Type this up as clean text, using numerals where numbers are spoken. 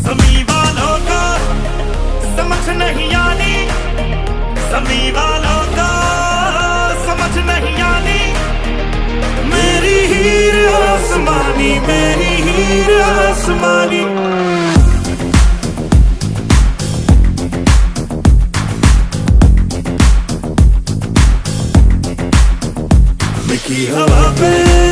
जमी वालों को समझ नहीं आनी, जमी वालों को समझ नहीं आनी। मेरी हीर आसमानी, मेरी हीर आसमानी। की हवा पे